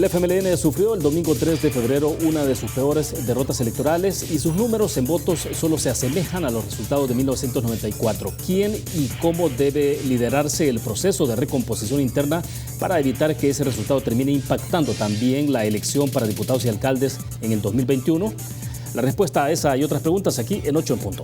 El FMLN sufrió el domingo 3 de febrero una de sus peores derrotas electorales y sus números en votos solo se asemejan a los resultados de 1994. ¿Quién y cómo debe liderarse el proceso de recomposición interna para evitar que ese resultado termine impactando también la elección para diputados y alcaldes en el 2021? La respuesta a esa y otras preguntas aquí en 8 en punto.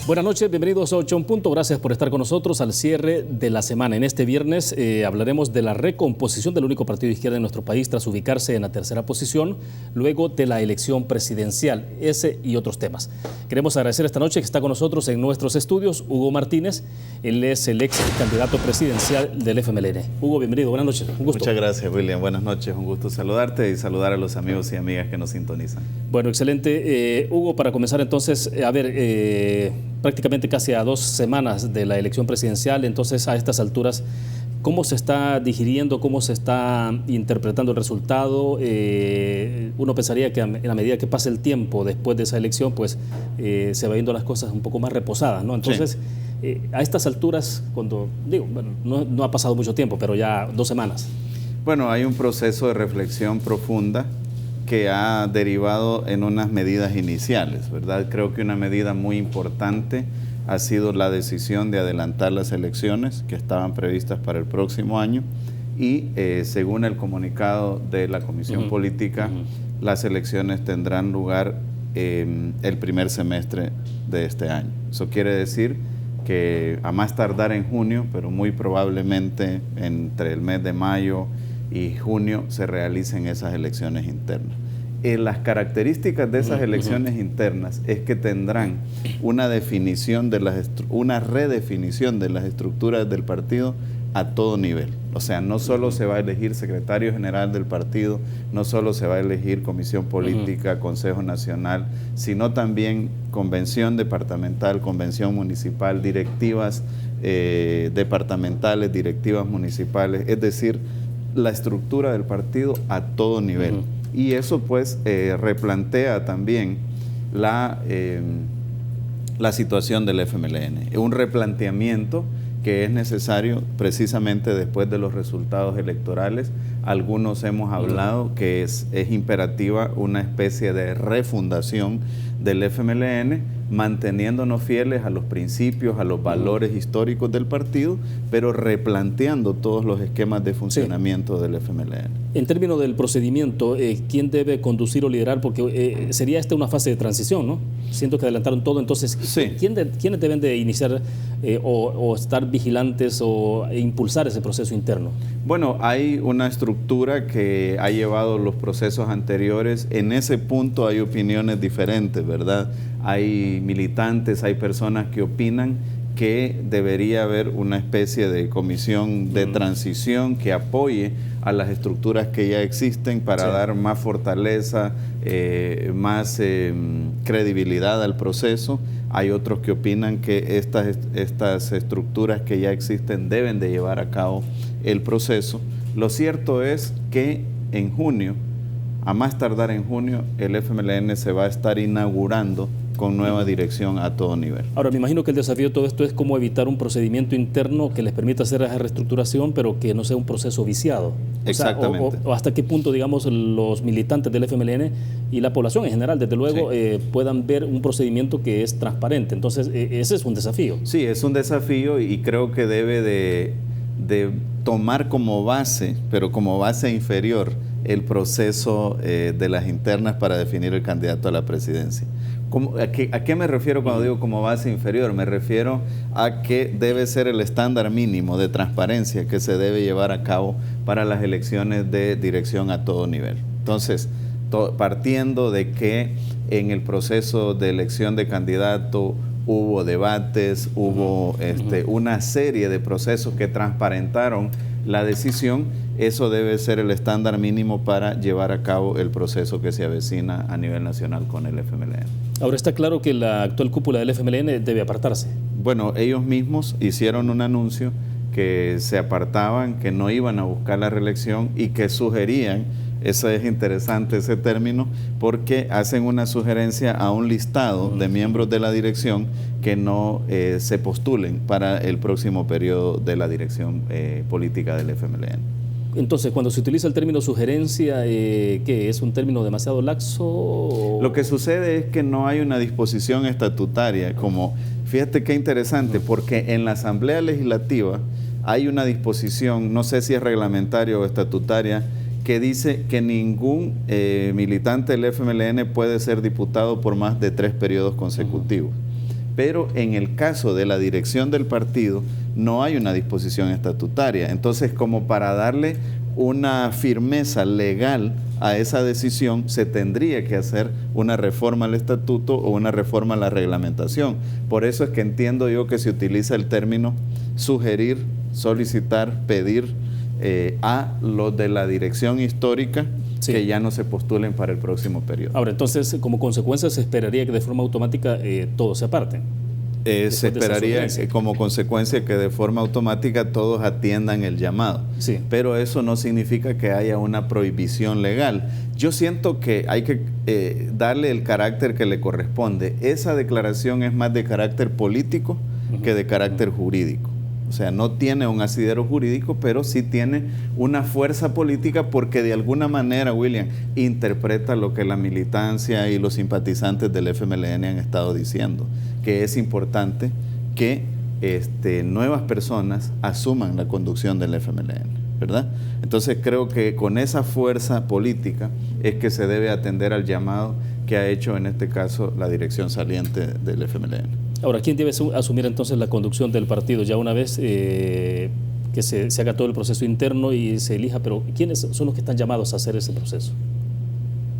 Buenas noches, bienvenidos a 8 en punto. Gracias por estar con nosotros al cierre de la semana. En este viernes hablaremos de la recomposición del único partido de izquierda en nuestro país tras ubicarse en la tercera posición luego de la elección presidencial. Ese y otros temas. Queremos agradecer esta noche que está con nosotros en nuestros estudios Hugo Martínez. Él es el ex candidato presidencial del FMLN. Hugo, bienvenido. Buenas noches. Un gusto. Muchas gracias, William. Buenas noches. Un gusto saludarte y saludar a los amigos y amigas que nos sintonizan. Bueno, excelente. Hugo, para comenzar entonces, prácticamente casi a 2 semanas de la elección presidencial, entonces a estas alturas, ¿cómo se está digiriendo, cómo se está interpretando el resultado? Uno pensaría que en la medida que pase el tiempo después de esa elección, pues se va viendo las cosas un poco más reposadas, ¿no? Entonces, sí. A estas alturas, cuando digo, bueno, no ha pasado mucho tiempo, pero ya 2 semanas. Bueno, hay un proceso de reflexión profunda que ha derivado en unas medidas iniciales, ¿verdad? Creo que una medida muy importante ha sido la decisión de adelantar las elecciones que estaban previstas para el próximo año y según el comunicado de la Comisión Política, las elecciones tendrán lugar el primer semestre de este año. Eso quiere decir que a más tardar en junio, pero muy probablemente entre el mes de mayo y junio se realicen esas elecciones internas. Las características de esas elecciones internas es que tendrán una redefinición de las estructuras del partido a todo nivel. O sea, no solo se va a elegir secretario general del partido, no solo se va a elegir comisión política, Consejo Nacional, sino también convención departamental, convención municipal, directivas departamentales, directivas municipales, es decir, la estructura del partido a todo nivel. Y eso pues replantea también la situación del FMLN. Un replanteamiento que es necesario precisamente después de los resultados electorales. Algunos hemos hablado que es imperativa una especie de refundación del FMLN, manteniéndonos fieles a los principios, a los valores históricos del partido, pero replanteando todos los esquemas de funcionamiento del FMLN. En términos del procedimiento, ¿quién debe conducir o liderar? Porque sería esta una fase de transición, ¿no? Siento que adelantaron todo, entonces, sí. ¿Quiénes deben de iniciar o estar vigilantes o impulsar ese proceso interno? Bueno, hay una estructura que ha llevado los procesos anteriores. En ese punto hay opiniones diferentes, ¿verdad? Hay militantes, hay personas que opinan que debería haber una especie de comisión de transición que apoye a las estructuras que ya existen para dar más fortaleza, más credibilidad al proceso. Hay otros que opinan que estas estructuras que ya existen deben de llevar a cabo el proceso. Lo cierto es que en junio, a más tardar en junio, el FMLN se va a estar inaugurando con nueva dirección a todo nivel. Ahora, me imagino que el desafío de todo esto es cómo evitar un procedimiento interno que les permita hacer esa reestructuración, pero que no sea un proceso viciado. Exactamente. O hasta qué punto, digamos, los militantes del FMLN y la población en general, desde luego, puedan ver un procedimiento que es transparente. Entonces, ese es un desafío. Sí, es un desafío y creo que debe de tomar como base, pero como base inferior, el proceso de las internas para definir el candidato a la presidencia. ¿A qué me refiero cuando digo como base inferior? Me refiero a que debe ser el estándar mínimo de transparencia que se debe llevar a cabo para las elecciones de dirección a todo nivel. Entonces, partiendo de que en el proceso de elección de candidato hubo debates, hubo una serie de procesos que transparentaron la decisión, eso debe ser el estándar mínimo para llevar a cabo el proceso que se avecina a nivel nacional con el FMLN. Ahora está claro que la actual cúpula del FMLN debe apartarse. Bueno, ellos mismos hicieron un anuncio que se apartaban, que no iban a buscar la reelección y que sugerían, eso es interesante ese término, porque hacen una sugerencia a un listado de miembros de la dirección que no se postulen para el próximo periodo de la dirección política del FMLN. Entonces, cuando se utiliza el término sugerencia, ¿qué? ¿Es un término demasiado laxo? Lo que sucede es que no hay una disposición estatutaria, como, fíjate qué interesante, porque en la Asamblea Legislativa hay una disposición, no sé si es reglamentaria o estatutaria, que dice que ningún militante del FMLN puede ser diputado por más de 3 periodos consecutivos. Pero en el caso de la dirección del partido no hay una disposición estatutaria. Entonces, como para darle una firmeza legal a esa decisión, se tendría que hacer una reforma al estatuto o una reforma a la reglamentación. Por eso es que entiendo yo que se utiliza el término sugerir, solicitar, pedir a los de la dirección histórica, sí, que ya no se postulen para el próximo periodo. Ahora, entonces, como consecuencia, se esperaría que de forma automática todos se aparten. Se esperaría como consecuencia que de forma automática todos atiendan el llamado. Sí. Pero eso no significa que haya una prohibición legal. Yo siento que hay que darle el carácter que le corresponde. Esa declaración es más de carácter político que de carácter jurídico. O sea, no tiene un asidero jurídico, pero sí tiene una fuerza política porque de alguna manera, William, interpreta lo que la militancia y los simpatizantes del FMLN han estado diciendo, que es importante que nuevas personas asuman la conducción del FMLN, ¿verdad? Entonces creo que con esa fuerza política es que se debe atender al llamado que ha hecho en este caso la dirección saliente del FMLN. Ahora, ¿quién debe asumir entonces la conducción del partido ya una vez que se haga todo el proceso interno y se elija? Pero ¿quiénes son los que están llamados a hacer ese proceso?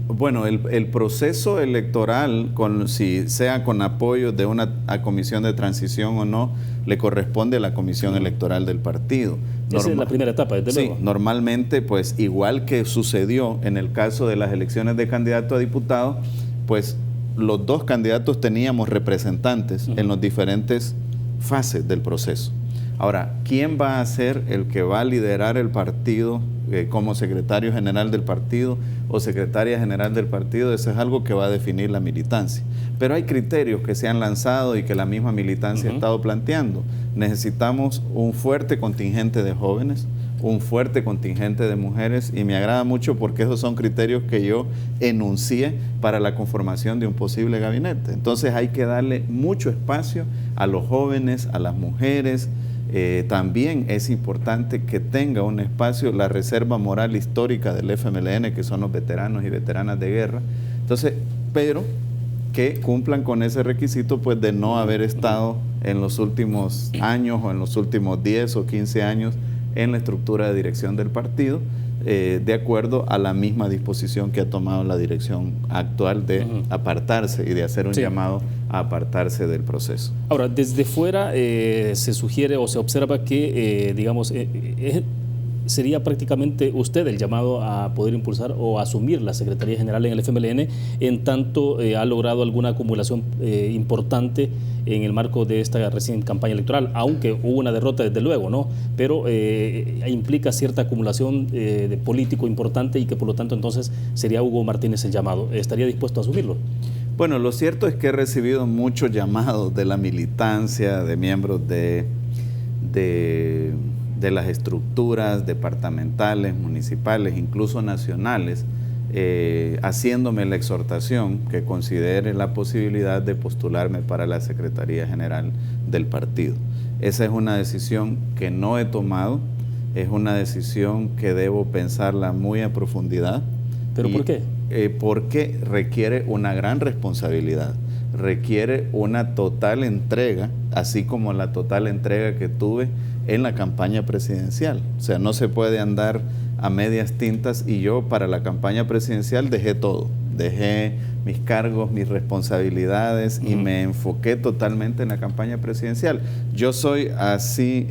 Bueno, el proceso electoral, si sea con apoyo de una comisión de transición o no, le corresponde a la comisión electoral del partido. Esa es la primera etapa, desde luego. Sí, normalmente, pues igual que sucedió en el caso de las elecciones de candidato a diputado, pues los dos candidatos teníamos representantes en las diferentes fases del proceso. Ahora, ¿quién va a ser el que va a liderar el partido como secretario general del partido o secretaria general del partido? Eso es algo que va a definir la militancia. Pero hay criterios que se han lanzado y que la misma militancia ha estado planteando. Necesitamos un fuerte contingente de jóvenes, un fuerte contingente de mujeres, y me agrada mucho porque esos son criterios que yo enuncié para la conformación de un posible gabinete. Entonces hay que darle mucho espacio a los jóvenes, a las mujeres. También es importante que tenga un espacio la reserva moral histórica del FMLN, que son los veteranos y veteranas de guerra. Entonces, pero que cumplan con ese requisito, pues, de no haber estado en los últimos años o en los últimos 10 o 15 años en la estructura de dirección del partido, de acuerdo a la misma disposición que ha tomado la dirección actual de apartarse y de hacer un llamado a apartarse del proceso. Ahora, desde fuera se sugiere o se observa que, digamos, sería prácticamente usted el llamado a poder impulsar o asumir la Secretaría General en el FMLN, en tanto ha logrado alguna acumulación importante en el marco de esta recién campaña electoral, aunque hubo una derrota desde luego, ¿no? Pero implica cierta acumulación de político importante y que por lo tanto entonces sería Hugo Martínez el llamado. ¿Estaría dispuesto a asumirlo? Bueno, lo cierto es que he recibido muchos llamados de la militancia, de miembros de las estructuras departamentales, municipales, incluso nacionales, haciéndome la exhortación que considere la posibilidad de postularme para la Secretaría General del partido. Esa es una decisión que no he tomado, es una decisión que debo pensarla muy a profundidad. ¿Pero por qué? Porque requiere una gran responsabilidad, requiere una total entrega, así como la total entrega que tuve en la campaña presidencial. O sea, no se puede andar a medias tintas, y yo para la campaña presidencial dejé todo. Dejé mis cargos, mis responsabilidades y me enfoqué totalmente en la campaña presidencial. Yo soy así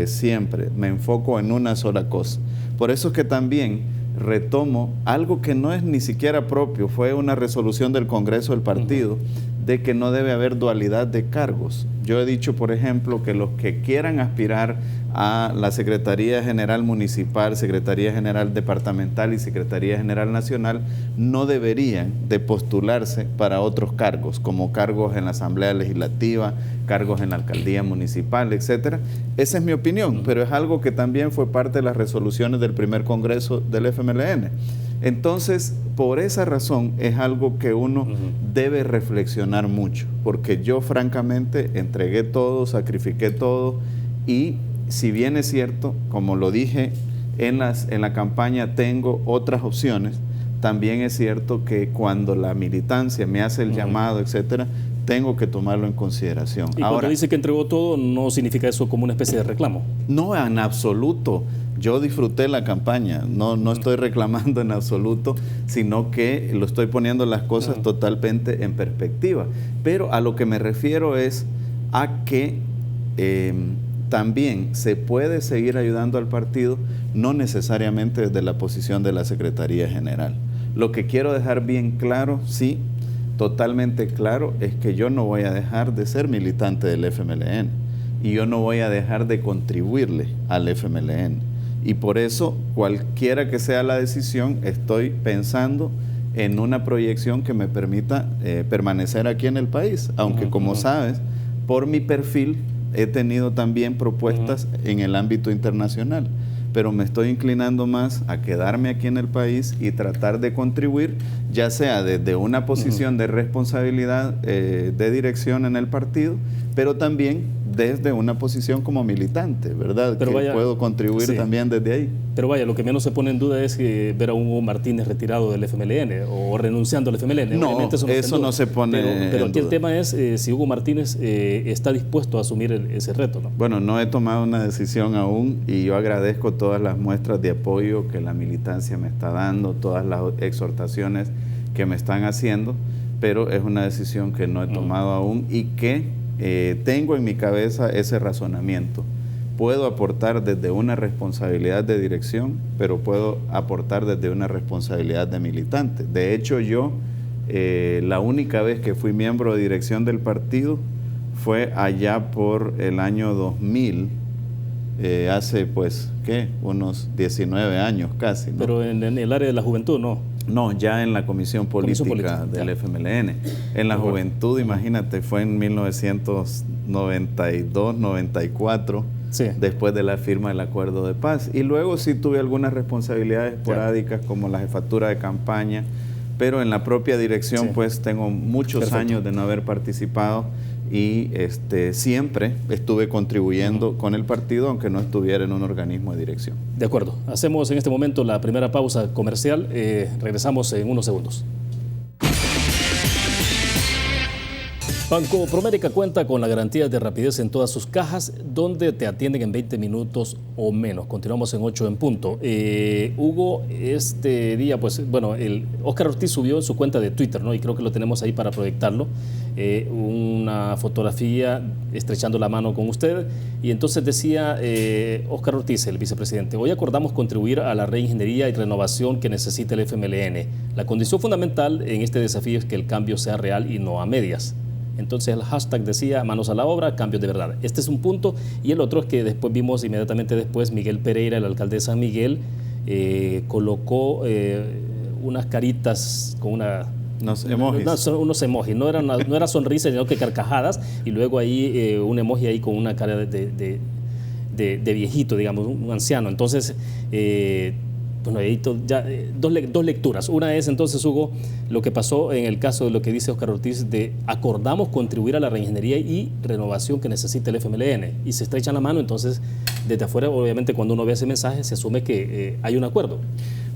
siempre, me enfoco en una sola cosa. Por eso es que también retomo algo que no es ni siquiera propio, fue una resolución del Congreso del partido, de que no debe haber dualidad de cargos. Yo he dicho, por ejemplo, que los que quieran aspirar a la Secretaría General Municipal, Secretaría General Departamental y Secretaría General Nacional no deberían de postularse para otros cargos, como cargos en la Asamblea Legislativa, cargos en la Alcaldía Municipal, etcétera. Esa es mi opinión, pero es algo que también fue parte de las resoluciones del primer Congreso del FMLN. Entonces, por esa razón es algo que uno debe reflexionar mucho, porque yo francamente entregué todo, sacrifiqué todo y si bien es cierto, como lo dije en la campaña, tengo otras opciones, también es cierto que cuando la militancia me hace el llamado, etcétera, tengo que tomarlo en consideración. Y cuando dice que entregó todo, ¿no significa eso como una especie de reclamo? No, en absoluto. Yo disfruté la campaña, no estoy reclamando en absoluto, sino que lo estoy poniendo las cosas totalmente en perspectiva. Pero a lo que me refiero es a que también se puede seguir ayudando al partido, no necesariamente desde la posición de la Secretaría General. Lo que quiero dejar bien claro, sí, totalmente claro, es que yo no voy a dejar de ser militante del FMLN y yo no voy a dejar de contribuirle al FMLN. Y por eso, cualquiera que sea la decisión, estoy pensando en una proyección que me permita permanecer aquí en el país, aunque como sabes, por mi perfil he tenido también propuestas en el ámbito internacional, pero me estoy inclinando más a quedarme aquí en el país y tratar de contribuir, ya sea desde una posición de responsabilidad de dirección en el partido, pero también desde una posición como militante, ¿verdad? Pero que puedo contribuir también desde ahí. Pero vaya, lo que menos se pone en duda es que ver a Hugo Martínez retirado del FMLN o renunciando al FMLN. No, eso no se pone en duda. Pero aquí el tema es si Hugo Martínez está dispuesto a asumir ese reto, ¿no? Bueno, no he tomado una decisión aún y yo agradezco todas las muestras de apoyo que la militancia me está dando, todas las exhortaciones que me están haciendo, pero es una decisión que no he tomado aún y que tengo en mi cabeza ese razonamiento. Puedo aportar desde una responsabilidad de dirección, pero puedo aportar desde una responsabilidad de militante. De hecho, yo la única vez que fui miembro de dirección del partido fue allá por el año 2000, hace pues, ¿qué? Unos 19 años casi, ¿no? Pero en el área de la juventud, ¿no? No, ya en la comisión política del FMLN. En la juventud, imagínate, fue en 1992, 94, después de la firma del acuerdo de paz. Y luego sí tuve algunas responsabilidades esporádicas como la jefatura de campaña, pero en la propia dirección pues tengo muchos años de no haber participado y siempre estuve contribuyendo con el partido, aunque no estuviera en un organismo de dirección. De acuerdo. Hacemos en este momento la primera pausa comercial. Regresamos en unos segundos. Banco Promérica cuenta con la garantía de rapidez en todas sus cajas, donde te atienden en 20 minutos o menos. Continuamos en 8 en punto. Hugo, este día, pues, bueno, Óscar Ortiz subió en su cuenta de Twitter, ¿no? Y creo que lo tenemos ahí para proyectarlo. Una fotografía estrechando la mano con usted. Y entonces decía Óscar Ortiz, el vicepresidente: hoy acordamos contribuir a la reingeniería y renovación que necesita el FMLN. La condición fundamental en este desafío es que el cambio sea real y no a medias. Entonces el hashtag decía manos a la obra, cambios de verdad. Este es un punto. Y el otro es que después vimos, inmediatamente después, Miguel Pereira, el alcalde de San Miguel, colocó unas caritas con unos emojis. No era sonrisa, sino que carcajadas. Y luego ahí un emoji ahí con una cara de viejito, digamos, un anciano. Entonces, bueno, ahí ya, dos lecturas. Una es entonces, Hugo, lo que pasó en el caso de lo que dice Óscar Ortiz de acordamos contribuir a la reingeniería y renovación que necesita el FMLN, y se estrechan la mano. Entonces, desde afuera, obviamente, cuando uno ve ese mensaje, se asume que hay un acuerdo.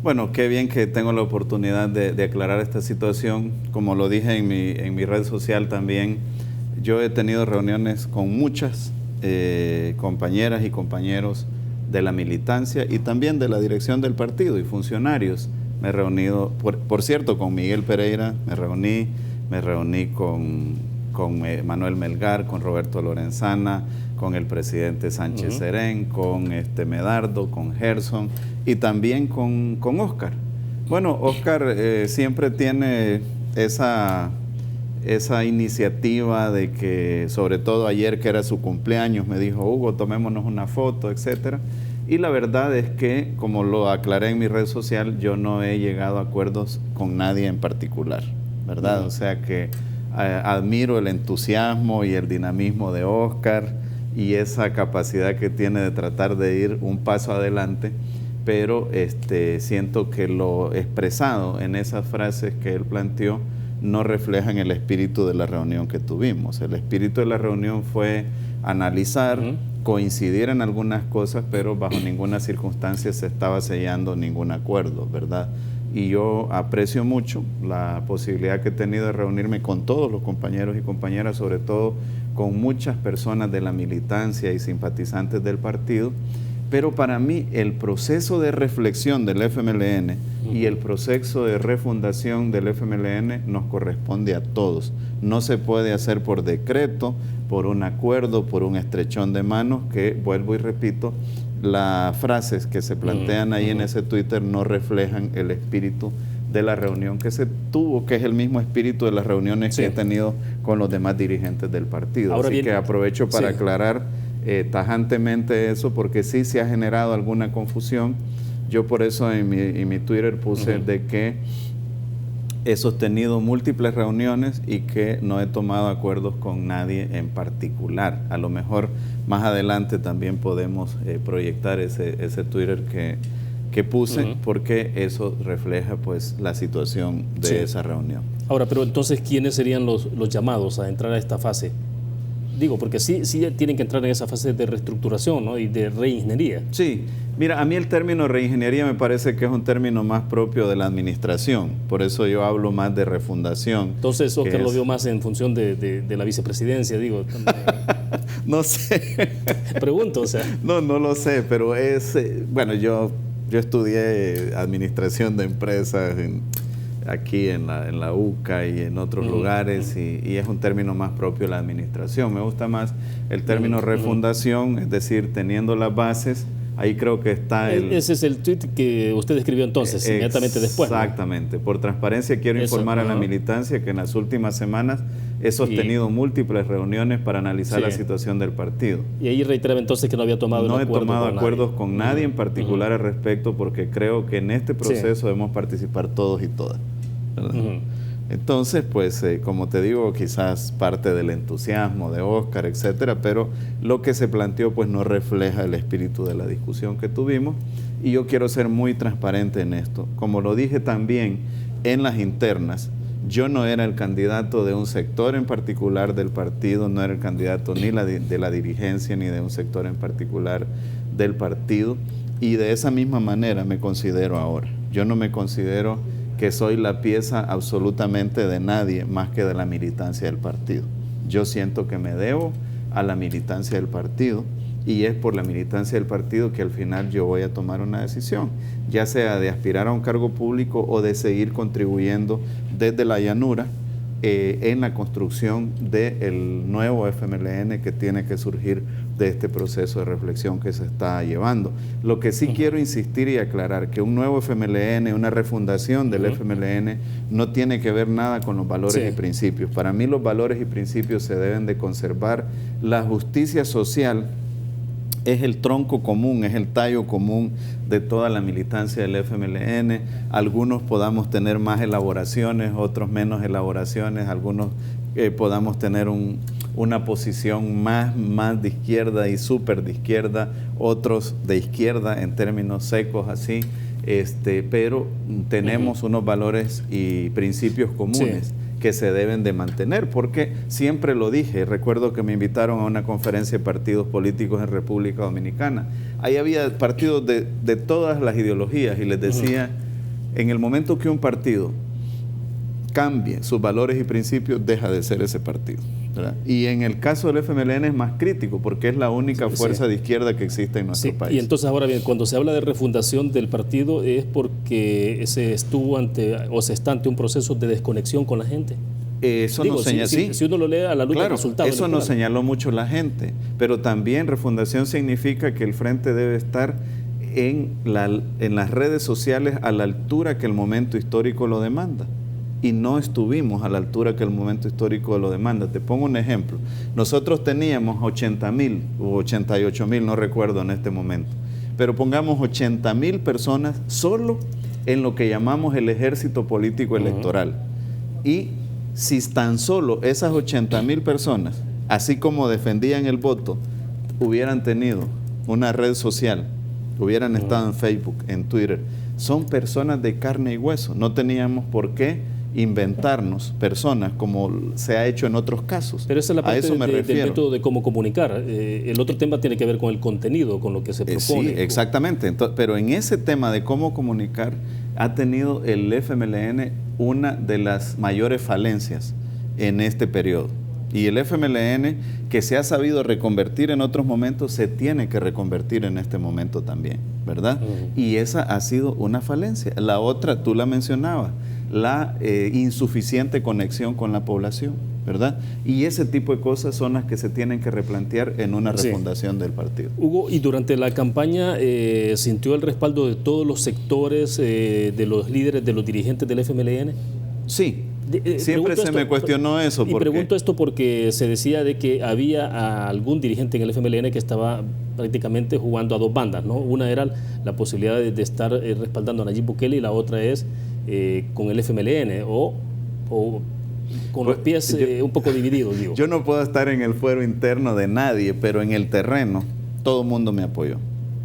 Bueno, qué bien que tengo la oportunidad de aclarar esta situación. Como lo dije en mi red social también, yo he tenido reuniones con muchas compañeras y compañeros de la militancia y también de la dirección del partido y funcionarios Me he reunido, por cierto, con Miguel Pereira, me reuní con Manuel Melgar, con Roberto Lorenzana, con el presidente Sánchez Serén, con Medardo, con Gerson y también con Óscar. Bueno, Óscar siempre tiene esa iniciativa de que, sobre todo ayer que era su cumpleaños, me dijo, Hugo, tomémonos una foto, etcétera. Y la verdad es que, como lo aclaré en mi red social, yo no he llegado a acuerdos con nadie en particular, ¿verdad? O sea que admiro el entusiasmo y el dinamismo de Óscar y esa capacidad que tiene de tratar de ir un paso adelante, pero siento que lo expresado en esas frases que él planteó no reflejan el espíritu de la reunión que tuvimos. El espíritu de la reunión fue analizar, coincidir en algunas cosas, pero bajo ninguna circunstancia se estaba sellando ningún acuerdo, ¿verdad? Y yo aprecio mucho la posibilidad que he tenido de reunirme con todos los compañeros y compañeras, sobre todo con muchas personas de la militancia y simpatizantes del partido, pero para mí el proceso de reflexión del FMLN y el proceso de refundación del FMLN nos corresponde a todos. No se puede hacer por decreto, por un acuerdo, por un estrechón de manos, que, vuelvo y repito, las frases que se plantean ahí en ese Twitter no reflejan el espíritu de la reunión que se tuvo, que es el mismo espíritu de las reuniones que he tenido con los demás dirigentes del partido. Ahora Así bien, que aprovecho para aclarar tajantemente eso, porque sí se ha generado alguna confusión. Yo por eso en mi Twitter puse de que he sostenido múltiples reuniones y que no he tomado acuerdos con nadie en particular. A lo mejor más adelante también podemos proyectar ese Twitter que puse, porque eso refleja pues la situación de esa reunión. Ahora, pero entonces, ¿quiénes serían los llamados a entrar a esta fase? Digo, porque sí tienen que entrar en esa fase de reestructuración, ¿no? Y de reingeniería. Sí, mira, a mí el término reingeniería me parece que es un término más propio de la administración, por eso yo hablo más de refundación. Entonces, Óscar lo vio más en función de la vicepresidencia, digo. No sé. Pregunto, o sea. No lo sé, pero es, bueno, yo estudié administración de empresas aquí en la UCA y en otros lugares, y es un término más propio de la administración. Me gusta más el término refundación, es decir, teniendo las bases. Ahí creo que está Ese es el tweet que usted escribió entonces, inmediatamente después. Exactamente. ¿No? Por transparencia quiero informar a la militancia que en las últimas semanas he sostenido múltiples reuniones para analizar la situación del partido. Y ahí reiteraba entonces que no había tomado No he tomado acuerdos con nadie en particular al respecto, porque creo que en este proceso debemos participar todos y todas. Entonces, pues, como te digo, quizás parte del entusiasmo de Óscar, etcétera, pero lo que se planteó, pues, no refleja el espíritu de la discusión que tuvimos, y yo quiero ser muy transparente en esto. Como lo dije también en las internas, yo no era el candidato de un sector en particular del partido, no era el candidato ni de la dirigencia ni de un sector en particular del partido, y de esa misma manera me considero ahora. Yo no me considero que soy la pieza absolutamente de nadie más que de la militancia del partido. Yo siento que me debo a la militancia del partido, y es por la militancia del partido que al final yo voy a tomar una decisión, ya sea de aspirar a un cargo público o de seguir contribuyendo desde la llanura en la construcción del nuevo FMLN que tiene que surgir de este proceso de reflexión que se está llevando. Lo que sí quiero insistir y aclarar, que un nuevo FMLN, una refundación del FMLN, no tiene que ver nada con los valores y principios. Para mí los valores y principios se deben de conservar. La justicia social es el tronco común, es el tallo común de toda la militancia del FMLN. Algunos podamos tener más elaboraciones, otros menos elaboraciones, algunos podamos tener una posición más de izquierda y súper de izquierda, otros de izquierda en términos secos así, pero tenemos unos valores y principios comunes que se deben de mantener, porque siempre lo dije. Recuerdo que me invitaron a una conferencia de partidos políticos en República Dominicana. Ahí había partidos de todas las ideologías, y les decía, en el momento que un partido cambie sus valores y principios, deja de ser ese partido. ¿verdad? Y en el caso del FMLN es más crítico porque es la única fuerza de izquierda que existe en nuestro país. Y entonces ahora bien, cuando se habla de refundación del partido es porque se estuvo se está ante un proceso de desconexión con la gente. Eso nos señala, si uno lo lee a la luz del resultado. Eso nos señaló mucho la gente, pero también refundación significa que el frente debe estar en las redes sociales a la altura que el momento histórico lo demanda. Y no estuvimos a la altura que el momento histórico lo demanda. Te pongo un ejemplo. Nosotros teníamos 80,000 u 88,000, no recuerdo en este momento, pero pongamos 80,000 personas solo en lo que llamamos el ejército político electoral. Y si tan solo esas 80,000 personas, así como defendían el voto, hubieran tenido una red social, hubieran estado en Facebook, en Twitter, son personas de carne y hueso. No teníamos por qué inventarnos personas como se ha hecho en otros casos. Pero esa es la parte del método de cómo comunicar. El otro tema tiene que ver con el contenido, con lo que se propone. Sí, exactamente. Pero en ese tema de cómo comunicar ha tenido el FMLN una de las mayores falencias en este periodo. Y el FMLN, que se ha sabido reconvertir en otros momentos, se tiene que reconvertir en este momento también, ¿verdad? Y esa ha sido una falencia. La otra, tú la mencionabas, la insuficiente conexión con la población, ¿verdad? Y ese tipo de cosas son las que se tienen que replantear en una refundación del partido. Hugo, ¿y durante la campaña sintió el respaldo de todos los sectores, de los líderes, de los dirigentes del FMLN? Sí. Siempre se me cuestionó eso. Y pregunto esto porque se decía de que había algún dirigente en el FMLN que estaba prácticamente jugando a dos bandas, ¿no? Una era la posibilidad de estar respaldando a Nayib Bukele y la otra es con el FMLN o con los pies un poco divididos, digo. Yo no puedo estar en el fuero interno de nadie, pero en el terreno todo el mundo me apoyó.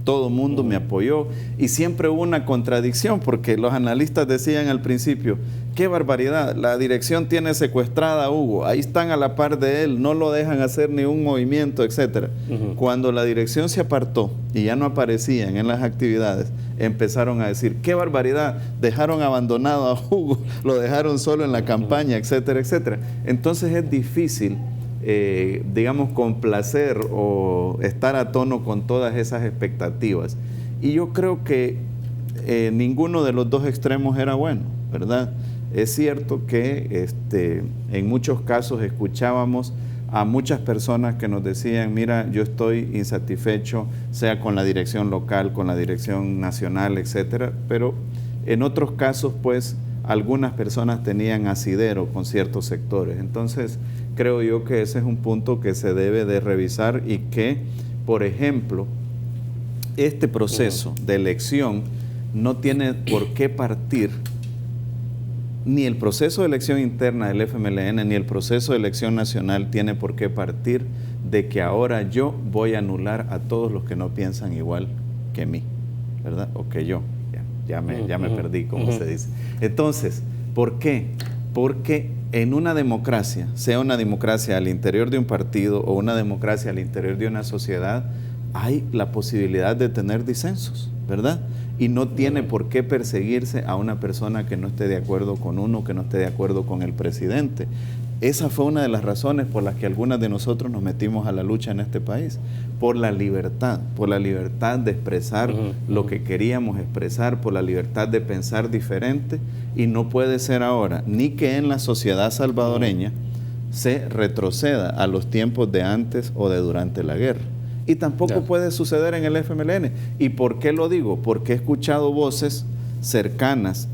Todo el mundo me apoyó y siempre hubo una contradicción porque los analistas decían al principio, qué barbaridad, la dirección tiene secuestrada a Hugo, ahí están a la par de él, no lo dejan hacer ni un movimiento, etcétera. Cuando la dirección se apartó y ya no aparecían en las actividades, empezaron a decir, qué barbaridad, dejaron abandonado a Hugo, lo dejaron solo en la campaña, etcétera, etcétera. Entonces es difícil digamos, complacer o estar a tono con todas esas expectativas. Y yo creo que ninguno de los dos extremos era bueno, ¿verdad? Es cierto que en muchos casos escuchábamos a muchas personas que nos decían, mira, yo estoy insatisfecho, sea con la dirección local, con la dirección nacional, etcétera, pero en otros casos, pues, algunas personas tenían asidero con ciertos sectores. Entonces, creo yo que ese es un punto que se debe de revisar y que, por ejemplo, este proceso de elección no tiene por qué partir, ni el proceso de elección interna del FMLN, ni el proceso de elección nacional tiene por qué partir de que ahora yo voy a anular a todos los que no piensan igual que mí, ¿verdad? O que yo. Ya me perdí, como se dice. Entonces, ¿por qué? Porque en una democracia, sea una democracia al interior de un partido o una democracia al interior de una sociedad, hay la posibilidad de tener disensos, ¿verdad? Y no tiene por qué perseguirse a una persona que no esté de acuerdo con uno, que no esté de acuerdo con el presidente. Esa fue una de las razones por las que algunas de nosotros nos metimos a la lucha en este país, por la libertad de expresar lo que queríamos expresar, por la libertad de pensar diferente, y no puede ser ahora ni que en la sociedad salvadoreña se retroceda a los tiempos de antes o de durante la guerra. Y tampoco puede suceder en el FMLN. ¿Y por qué lo digo? Porque he escuchado voces cercanas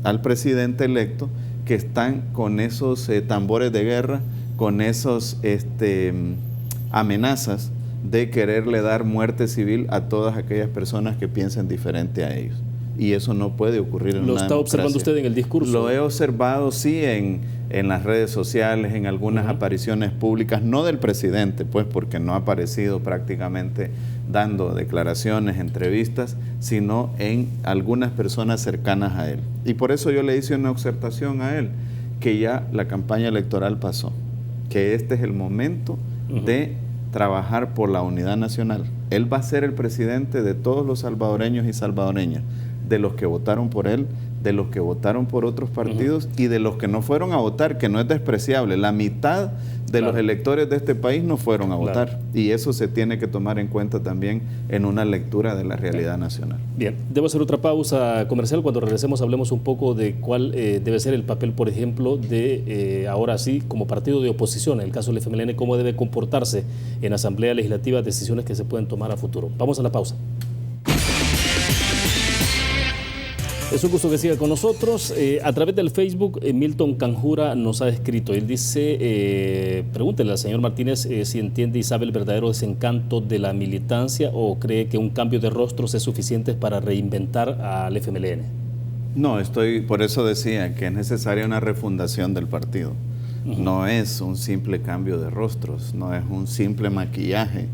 al presidente electo que están con esos tambores de guerra, con esos amenazas de quererle dar muerte civil a todas aquellas personas que piensen diferente a ellos. Y eso no puede ocurrir en una democracia. ¿Lo está observando usted en el discurso? Lo he observado, sí, en las redes sociales, en algunas apariciones públicas, no del presidente, pues porque no ha aparecido prácticamente dando declaraciones, entrevistas, sino en algunas personas cercanas a él. Y por eso yo le hice una observación a él, que ya la campaña electoral pasó, que este es el momento de trabajar por la unidad nacional. Él va a ser el presidente de todos los salvadoreños y salvadoreñas, de los que votaron por él, de los que votaron por otros partidos y de los que no fueron a votar, que no es despreciable. La mitad de los electores de este país no fueron a votar, y eso se tiene que tomar en cuenta también en una lectura de la realidad nacional. Bien, debo hacer otra pausa comercial. Cuando regresemos hablemos un poco de cuál debe ser el papel, por ejemplo, de ahora sí, como partido de oposición, en el caso del FMLN, cómo debe comportarse en Asamblea Legislativa, decisiones que se pueden tomar a futuro. Vamos a la pausa. Es un gusto que siga con nosotros. A través del Facebook, Milton Canjura nos ha escrito. Él dice, pregúntele al señor Martínez si entiende y sabe el verdadero desencanto de la militancia o cree que un cambio de rostros es suficiente para reinventar al FMLN. No, por eso decía que es necesaria una refundación del partido. No es un simple cambio de rostros, no es un simple maquillaje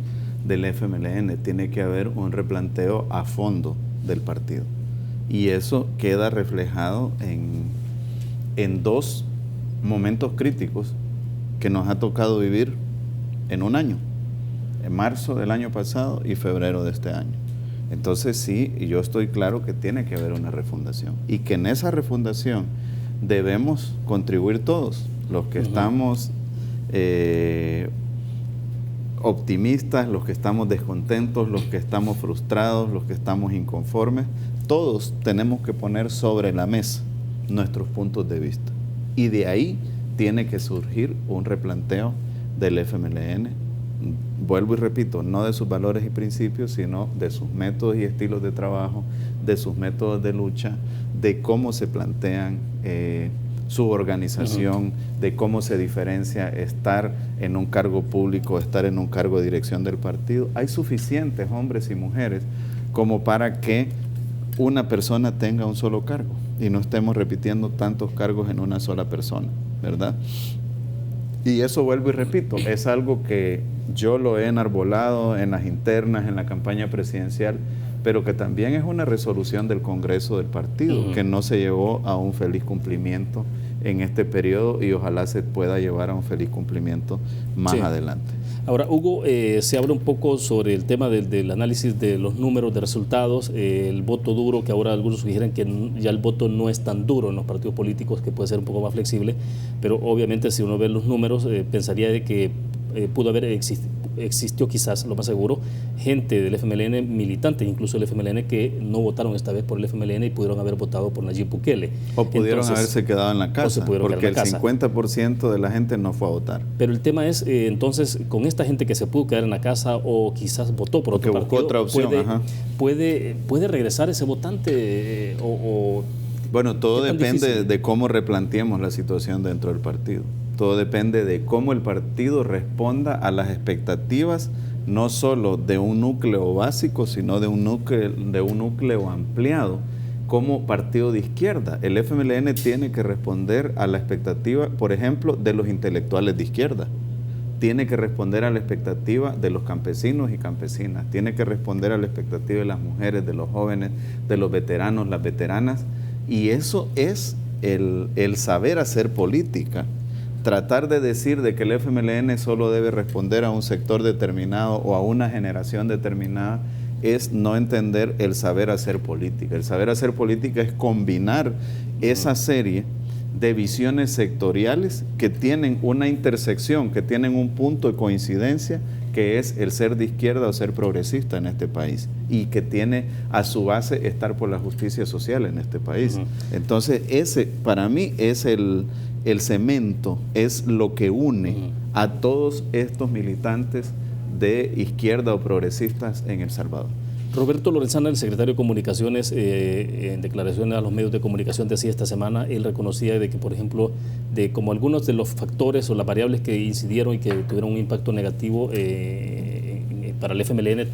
del FMLN. Tiene que haber un replanteo a fondo del partido. Y eso queda reflejado en dos momentos críticos que nos ha tocado vivir en un año, en marzo del año pasado y febrero de este año. Entonces sí, yo estoy claro que tiene que haber una refundación y que en esa refundación debemos contribuir todos, los que estamos optimistas, los que estamos descontentos, los que estamos frustrados, los que estamos inconformes. Todos tenemos que poner sobre la mesa nuestros puntos de vista. Y de ahí tiene que surgir un replanteo del FMLN. Vuelvo y repito, no de sus valores y principios, sino de sus métodos y estilos de trabajo, de sus métodos de lucha, de cómo se plantean su organización, de cómo se diferencia estar en un cargo público, estar en un cargo de dirección del partido. Hay suficientes hombres y mujeres como para que una persona tenga un solo cargo y no estemos repitiendo tantos cargos en una sola persona, ¿verdad? Y eso, vuelvo y repito, es algo que yo lo he enarbolado en las internas, en la campaña presidencial, pero que también es una resolución del Congreso del partido, que no se llevó a un feliz cumplimiento en este periodo y ojalá se pueda llevar a un feliz cumplimiento más adelante. Ahora, Hugo, se habla un poco sobre el tema del análisis de los números de resultados, el voto duro, que ahora algunos sugieren que ya el voto no es tan duro en los partidos políticos, que puede ser un poco más flexible, pero obviamente si uno ve los números, pensaría de que pudo haber existió quizás, lo más seguro, gente del FMLN, militantes incluso del FMLN, que no votaron esta vez por el FMLN y pudieron haber votado por Nayib Bukele. O pudieron haberse quedado en la casa, porque el 50% de la gente no fue a votar. Pero el tema es, entonces, con esta gente que se pudo quedar en la casa o quizás votó por otro partido, otra opción, ¿puede regresar ese votante Bueno, todo depende de cómo replanteemos la situación dentro del partido. Todo depende de cómo el partido responda a las expectativas, no solo de un núcleo básico, sino de un núcleo ampliado como partido de izquierda. El FMLN tiene que responder a la expectativa, por ejemplo, de los intelectuales de izquierda. Tiene que responder a la expectativa de los campesinos y campesinas. Tiene que responder a la expectativa de las mujeres, de los jóvenes, de los veteranos, las veteranas. Y eso es el saber hacer política. Tratar de decir de que el FMLN solo debe responder a un sector determinado o a una generación determinada es no entender el saber hacer política. El saber hacer política es combinar esa serie de visiones sectoriales que tienen una intersección, que tienen un punto de coincidencia, que es el ser de izquierda o ser progresista en este país y que tiene a su base estar por la justicia social en este país. Entonces, ese para mí es el cemento, es lo que une a todos estos militantes de izquierda o progresistas en El Salvador. Roberto Lorenzana, el secretario de Comunicaciones, en declaraciones a los medios de comunicación decía esta semana, él reconocía de que, por ejemplo, de como algunos de los factores o las variables que incidieron y que tuvieron un impacto negativo para el FMLN,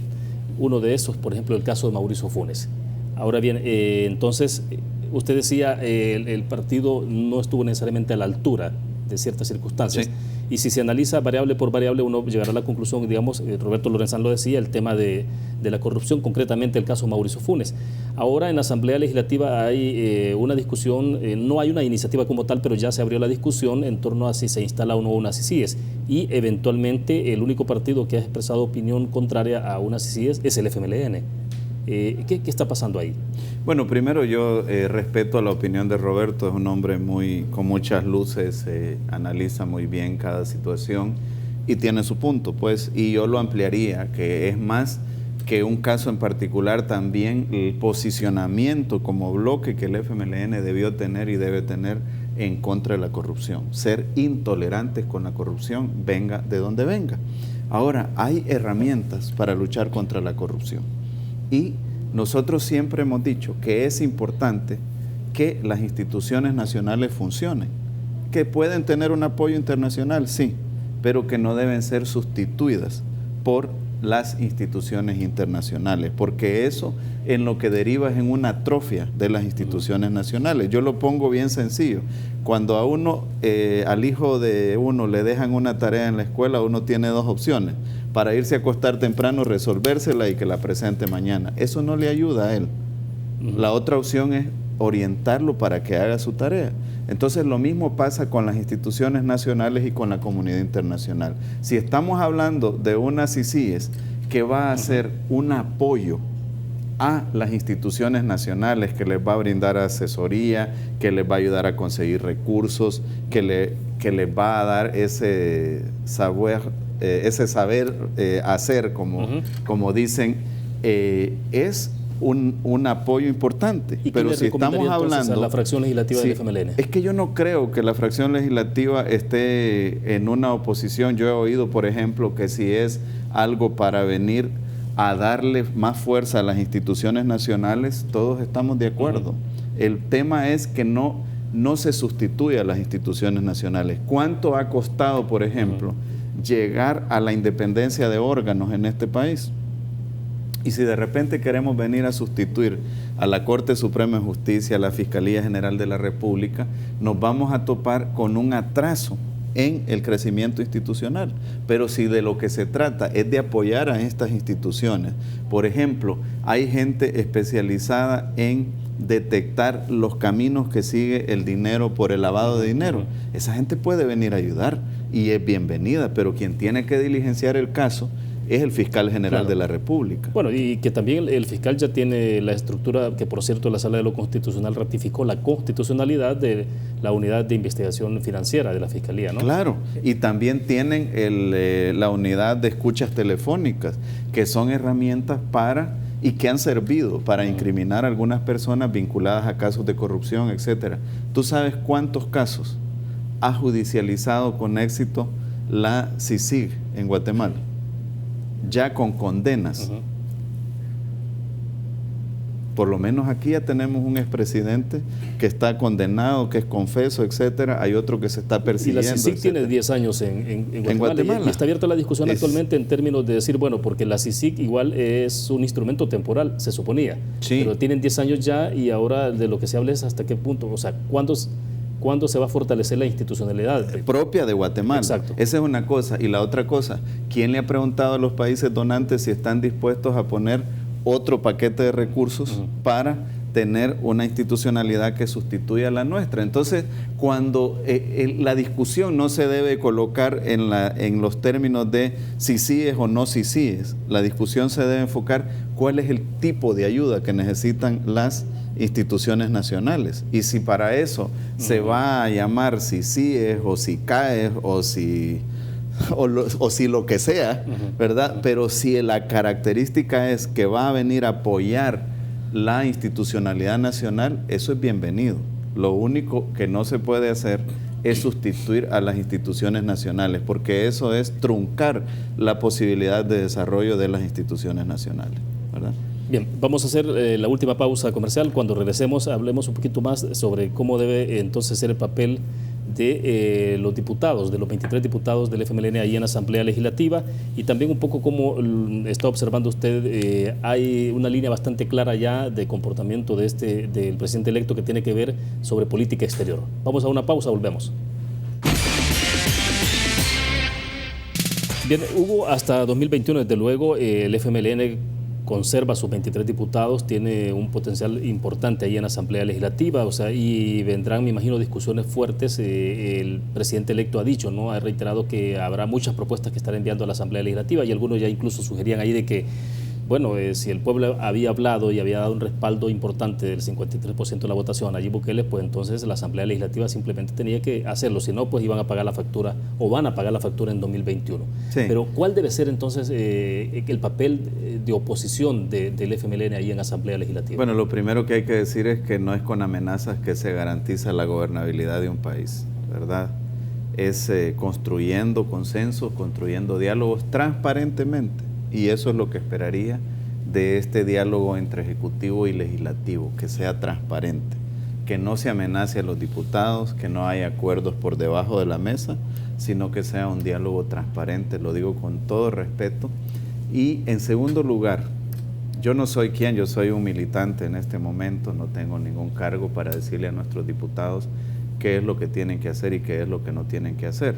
uno de esos, por ejemplo, el caso de Mauricio Funes. Ahora bien, entonces, usted decía, el partido no estuvo necesariamente a la altura de ciertas circunstancias. Sí. Y si se analiza variable por variable, uno llegará a la conclusión, digamos, Roberto Lorenzán lo decía, el tema de la corrupción, concretamente el caso Mauricio Funes. Ahora en la Asamblea Legislativa hay una discusión, no hay una iniciativa como tal, pero ya se abrió la discusión en torno a si se instala o no unas CICIES. Y eventualmente el único partido que ha expresado opinión contraria a unas CICIES es el FMLN. ¿Qué está pasando ahí? Bueno, primero yo respeto a la opinión de Roberto, es un hombre con muchas luces, analiza muy bien cada situación y tiene su punto, pues, y yo lo ampliaría, que es más que un caso en particular, también el posicionamiento como bloque que el FMLN debió tener y debe tener en contra de la corrupción, ser intolerantes con la corrupción, venga de donde venga. Ahora, hay herramientas para luchar contra la corrupción y nosotros siempre hemos dicho que es importante que las instituciones nacionales funcionen, que pueden tener un apoyo internacional, sí, pero que no deben ser sustituidas por las instituciones internacionales, porque eso en lo que deriva es en una atrofia de las instituciones nacionales. Yo lo pongo bien sencillo. Cuando a uno, al hijo de uno le dejan una tarea en la escuela, uno tiene dos opciones: para irse a acostar temprano, resolvérsela y que la presente mañana. Eso no le ayuda a él. La otra opción es orientarlo para que haga su tarea. Entonces lo mismo pasa con las instituciones nacionales y con la comunidad internacional. Si estamos hablando de una CICIES que va a ser un apoyo a las instituciones nacionales, que les va a brindar asesoría, que les va a ayudar a conseguir recursos, que les va a dar ese saber hacer, como dicen, es un apoyo importante. ¿Y pero si estamos hablando a la fracción legislativa del FMLN? Es que yo no creo que la fracción legislativa esté en una oposición. Yo he oído, por ejemplo, que si es algo para venir a darle más fuerza a las instituciones nacionales, todos estamos de acuerdo. El tema es que no se sustituye a las instituciones nacionales. ¿Cuánto ha costado, por ejemplo, llegar a la independencia de órganos en este país? Y si de repente queremos venir a sustituir a la Corte Suprema de Justicia, a la Fiscalía General de la República, nos vamos a topar con un atraso en el crecimiento institucional. Pero si de lo que se trata es de apoyar a estas instituciones, por ejemplo, hay gente especializada en detectar los caminos que sigue el dinero por el lavado de dinero. Esa gente puede venir a ayudar y es bienvenida, pero quien tiene que diligenciar el caso es el fiscal general de la República. Bueno, y que también el fiscal ya tiene la estructura, que por cierto la Sala de lo Constitucional ratificó la constitucionalidad de la unidad de investigación financiera de la Fiscalía, ¿no? Claro, y también tienen la unidad de escuchas telefónicas, que son herramientas y que han servido para incriminar a algunas personas vinculadas a casos de corrupción, etcétera. ¿Tú sabes cuántos casos ha judicializado con éxito la CICIG en Guatemala? Ya con condenas. Por lo menos aquí ya tenemos un expresidente que está condenado, que es confeso, etcétera. Hay otro que se está persiguiendo. Y la CICIG tiene 10 años en Guatemala. Y está abierta la discusión actualmente en términos de decir, bueno, porque la CICIG igual es un instrumento temporal, se suponía. Sí. Pero tienen 10 años ya y ahora de lo que se habla es hasta qué punto, o sea, ¿cuándo se va a fortalecer la institucionalidad propia de Guatemala? Exacto. Esa es una cosa. Y la otra cosa, ¿quién le ha preguntado a los países donantes si están dispuestos a poner otro paquete de recursos para tener una institucionalidad que sustituya a la nuestra? Entonces, cuando la discusión no se debe colocar en los términos de si sí es o no si sí es, la discusión se debe enfocar cuál es el tipo de ayuda que necesitan las instituciones nacionales. Y si para eso se va a llamar si sí es o si cae o si lo que sea, ¿verdad? Pero si la característica es que va a venir a apoyar la institucionalidad nacional, eso es bienvenido. Lo único que no se puede hacer es sustituir a las instituciones nacionales, porque eso es truncar la posibilidad de desarrollo de las instituciones nacionales, ¿verdad? Bien, vamos a hacer la última pausa comercial. Cuando regresemos hablemos un poquito más sobre cómo debe entonces ser el papel de los diputados, de los 23 diputados del FMLN ahí en la Asamblea Legislativa, y también un poco cómo está observando usted, hay una línea bastante clara ya de comportamiento del presidente electo que tiene que ver sobre política exterior. Vamos a una pausa, volvemos. Bien, Hugo, hasta 2021, desde luego, el FMLN conserva sus 23 diputados, tiene un potencial importante ahí en la Asamblea Legislativa, o sea, y vendrán, me imagino, discusiones fuertes. El presidente electo ha dicho, ¿no? Ha reiterado que habrá muchas propuestas que estará enviando a la Asamblea Legislativa y algunos ya incluso sugerían ahí de que bueno, si el pueblo había hablado y había dado un respaldo importante del 53% de la votación a Nayib Bukele, pues entonces la Asamblea Legislativa simplemente tenía que hacerlo, si no, pues iban a pagar la factura o van a pagar la factura en 2021. Sí. Pero ¿cuál debe ser entonces el papel de oposición del FMLN ahí en Asamblea Legislativa? Bueno, lo primero que hay que decir es que no es con amenazas que se garantiza la gobernabilidad de un país, ¿verdad? Es construyendo consensos, construyendo diálogos transparentemente. Y eso es lo que esperaría de este diálogo entre Ejecutivo y Legislativo, que sea transparente, que no se amenace a los diputados, que no haya acuerdos por debajo de la mesa, sino que sea un diálogo transparente, lo digo con todo respeto. Y en segundo lugar, yo no soy quien, yo soy un militante en este momento, no tengo ningún cargo para decirle a nuestros diputados qué es lo que tienen que hacer y qué es lo que no tienen que hacer.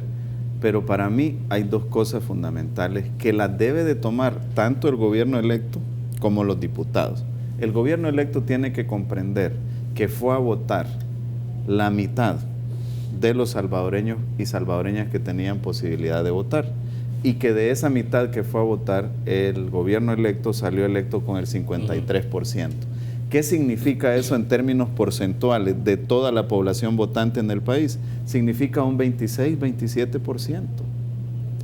Pero para mí hay dos cosas fundamentales que las debe de tomar tanto el gobierno electo como los diputados. El gobierno electo tiene que comprender que fue a votar la mitad de los salvadoreños y salvadoreñas que tenían posibilidad de votar, y que de esa mitad que fue a votar, el gobierno electo salió electo con el 53%. ¿Qué significa eso en términos porcentuales de toda la población votante en el país? Significa un 26, 27%.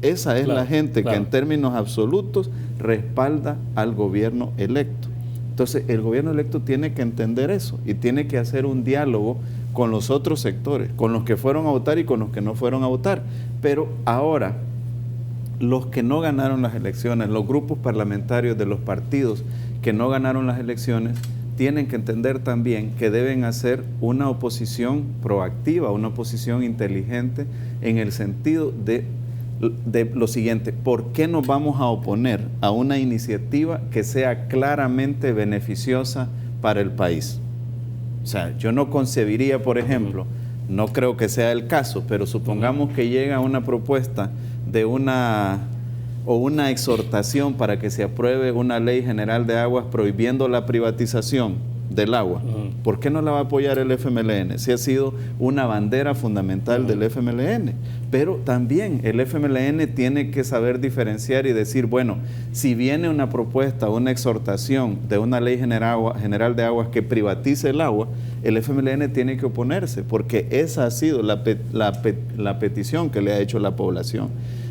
Esa es la gente que en términos absolutos respalda al gobierno electo. Entonces, el gobierno electo tiene que entender eso y tiene que hacer un diálogo con los otros sectores, con los que fueron a votar y con los que no fueron a votar. Pero ahora, los que no ganaron las elecciones, los grupos parlamentarios de los partidos que no ganaron las elecciones, tienen que entender también que deben hacer una oposición proactiva, una oposición inteligente, en el sentido de lo siguiente: ¿por qué nos vamos a oponer a una iniciativa que sea claramente beneficiosa para el país? O sea, yo no concebiría, por ejemplo, no creo que sea el caso, pero supongamos que llega una propuesta de una exhortación para que se apruebe una ley general de aguas prohibiendo la privatización del agua. ¿Por qué no la va a apoyar el FMLN? Si ha sido una bandera fundamental del FMLN. Pero también el FMLN tiene que saber diferenciar y decir, bueno, si viene una propuesta, una exhortación de una ley general de aguas que privatice el agua, el FMLN tiene que oponerse, porque esa ha sido la petición que le ha hecho la población.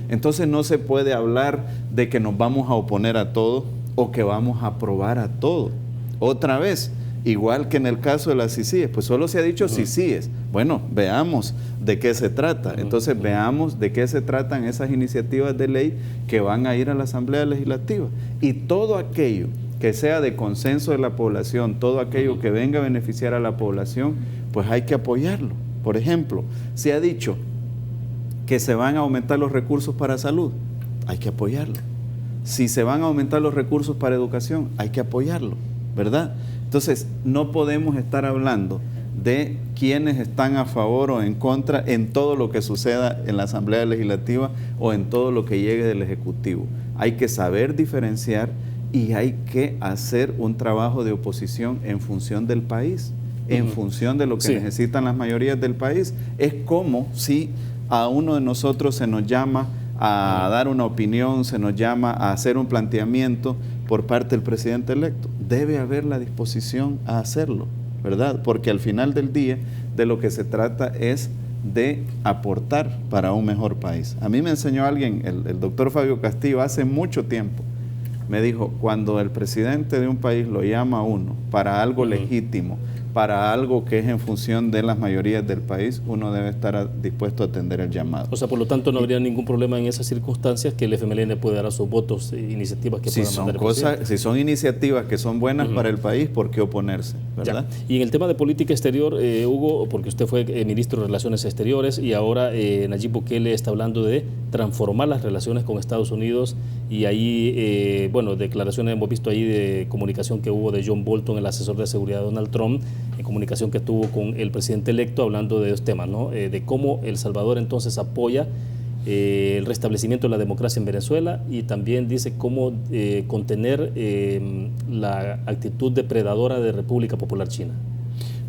Entonces no se puede hablar de que nos vamos a oponer a todo o que vamos a aprobar a todo. Otra vez, igual que en el caso de las CICIES, pues solo se ha dicho CICIES. Bueno, veamos de qué se trata. Entonces veamos de qué se tratan esas iniciativas de ley que van a ir a la Asamblea Legislativa. Y todo aquello que sea de consenso de la población, todo aquello que venga a beneficiar a la población, pues hay que apoyarlo. Por ejemplo, se ha dicho que se van a aumentar los recursos para salud, hay que apoyarlo. Si se van a aumentar los recursos para educación, hay que apoyarlo, ¿verdad? Entonces, no podemos estar hablando de quienes están a favor o en contra en todo lo que suceda en la Asamblea Legislativa o en todo lo que llegue del Ejecutivo. Hay que saber diferenciar y hay que hacer un trabajo de oposición en función del país, en función de lo que necesitan las mayorías del país. Es como si a uno de nosotros se nos llama a dar una opinión, se nos llama a hacer un planteamiento por parte del presidente electo. Debe haber la disposición a hacerlo, ¿verdad? Porque al final del día de lo que se trata es de aportar para un mejor país. A mí me enseñó alguien, el doctor Fabio Castillo, hace mucho tiempo. Me dijo, cuando el presidente de un país lo llama a uno para algo legítimo, para algo que es en función de las mayorías del país, uno debe estar dispuesto a atender el llamado. O sea, por lo tanto, no habría ningún problema en esas circunstancias que el FMLN puede dar a sus votos, iniciativas que puedan mandar el presidente. Si son iniciativas que son buenas para el país, ¿por qué oponerse? ¿Verdad? Ya. Y en el tema de política exterior, Hugo, porque usted fue ministro de Relaciones Exteriores y ahora Nayib Bukele está hablando de transformar las relaciones con Estados Unidos, y ahí, bueno, declaraciones hemos visto ahí de comunicación que hubo de John Bolton, el asesor de seguridad de Donald Trump, en comunicación que tuvo con el presidente electo, hablando de los temas, ¿no? De cómo El Salvador entonces apoya el restablecimiento de la democracia en Venezuela, y también dice cómo contener la actitud depredadora de República Popular China.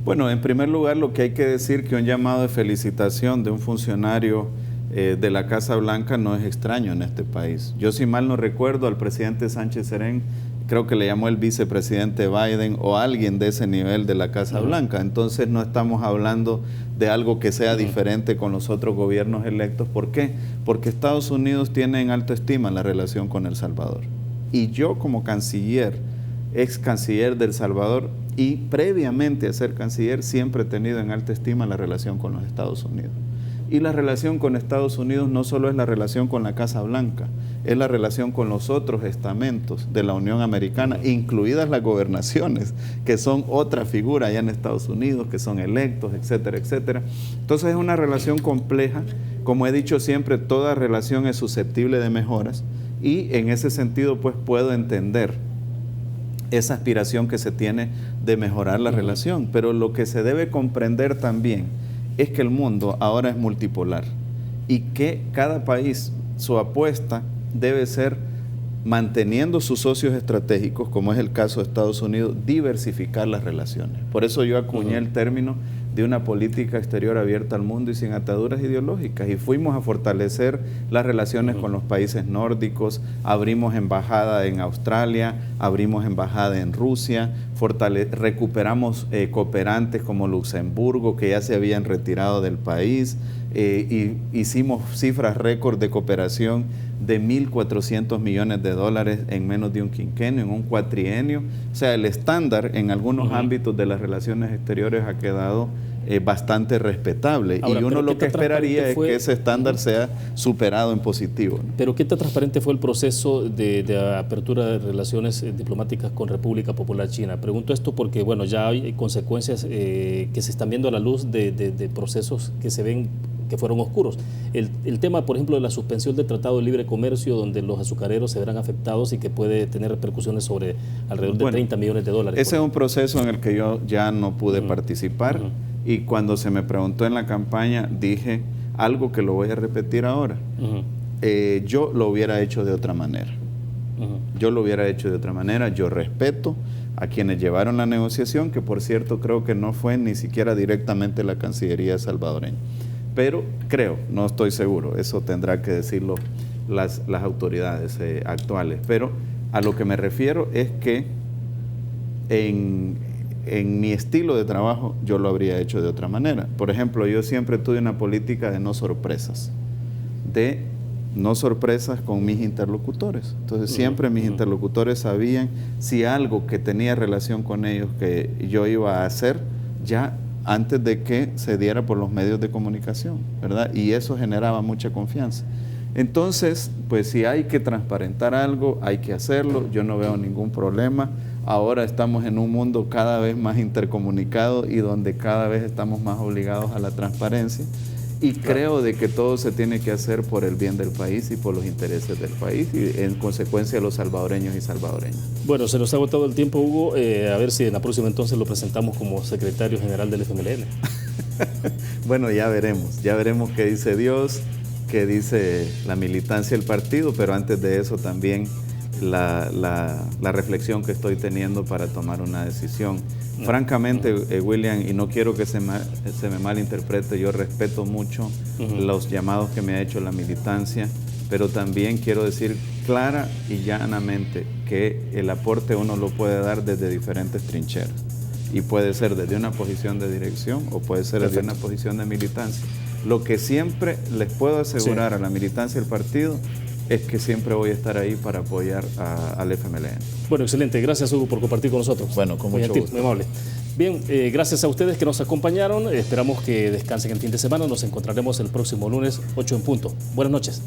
Bueno, en primer lugar, lo que hay que decir que un llamado de felicitación de un funcionario de la Casa Blanca no es extraño en este país. Yo, si mal no recuerdo, al presidente Sánchez Serén creo que le llamó el vicepresidente Biden o alguien de ese nivel de la Casa Blanca. Entonces no estamos hablando de algo que sea diferente con los otros gobiernos electos. ¿Por qué? Porque Estados Unidos tiene en alta estima la relación con El Salvador. Y yo como canciller, ex canciller de El Salvador y previamente a ser canciller, siempre he tenido en alta estima la relación con los Estados Unidos. Y la relación con Estados Unidos no solo es la relación con la Casa Blanca, es la relación con los otros estamentos de la Unión Americana, incluidas las gobernaciones, que son otra figura allá en Estados Unidos, que son electos, etcétera, etcétera. Entonces es una relación compleja. Como he dicho siempre, toda relación es susceptible de mejoras y en ese sentido pues puedo entender esa aspiración que se tiene de mejorar la relación. Pero lo que se debe comprender también es que el mundo ahora es multipolar y que cada país, su apuesta debe ser, manteniendo sus socios estratégicos, como es el caso de Estados Unidos, diversificar las relaciones. Por eso yo acuñé el término de una política exterior abierta al mundo y sin ataduras ideológicas, y fuimos a fortalecer las relaciones con los países nórdicos, abrimos embajada en Australia, abrimos embajada en Rusia, recuperamos cooperantes como Luxemburgo, que ya se habían retirado del país, y hicimos cifras récord de cooperación de 1.400 millones de dólares en menos de un quinquenio, en un cuatrienio. O sea, el estándar en algunos ámbitos de las relaciones exteriores ha quedado bastante respetable. Ahora, y uno lo que esperaría es que ese estándar sea superado en positivo, ¿no? Pero ¿qué tan transparente fue el proceso de apertura de relaciones diplomáticas con República Popular China? Pregunto esto porque, bueno, ya hay consecuencias que se están viendo a la luz de procesos que se ven que fueron oscuros. El tema, por ejemplo, de la suspensión del Tratado de Libre Comercio, donde los azucareros se verán afectados y que puede tener repercusiones sobre alrededor de 30 millones de dólares. Ese es un proceso en el que yo ya no pude participar, y cuando se me preguntó en la campaña dije algo que lo voy a repetir ahora. Yo lo hubiera hecho de otra manera. Yo lo hubiera hecho de otra manera. Yo respeto a quienes llevaron la negociación, que por cierto creo que no fue ni siquiera directamente la Cancillería salvadoreña. Pero creo, no estoy seguro, eso tendrá que decirlo las autoridades actuales. Pero a lo que me refiero es que en mi estilo de trabajo yo lo habría hecho de otra manera. Por ejemplo, yo siempre tuve una política de no sorpresas con mis interlocutores. Entonces siempre mis interlocutores sabían si algo que tenía relación con ellos que yo iba a hacer ya antes de que se diera por los medios de comunicación, ¿verdad? Y eso generaba mucha confianza. Entonces, pues si hay que transparentar algo, hay que hacerlo. Yo no veo ningún problema. Ahora estamos en un mundo cada vez más intercomunicado y donde cada vez estamos más obligados a la transparencia. Y creo de que todo se tiene que hacer por el bien del país y por los intereses del país y en consecuencia los salvadoreños y salvadoreñas. Bueno, se nos ha agotado el tiempo, Hugo. A ver si en la próxima entonces lo presentamos como secretario general del FMLN. Bueno, ya veremos qué dice Dios, qué dice la militancia del partido, pero antes de eso también la reflexión que estoy teniendo para tomar una decisión. Francamente, William, y no quiero que se me malinterprete, yo respeto mucho los llamados que me ha hecho la militancia, pero también quiero decir clara y llanamente que el aporte uno lo puede dar desde diferentes trincheras y puede ser desde una posición de dirección o puede ser desde una posición de militancia. Lo que siempre les puedo asegurar a la militancia del partido es que siempre voy a estar ahí para apoyar al FMLN. Bueno, excelente. Gracias, Hugo, por compartir con nosotros. Bueno, con mucho gusto. Muy amable. Bien, gracias a ustedes que nos acompañaron. Esperamos que descansen el fin de semana. Nos encontraremos el próximo lunes, 8 en punto. Buenas noches.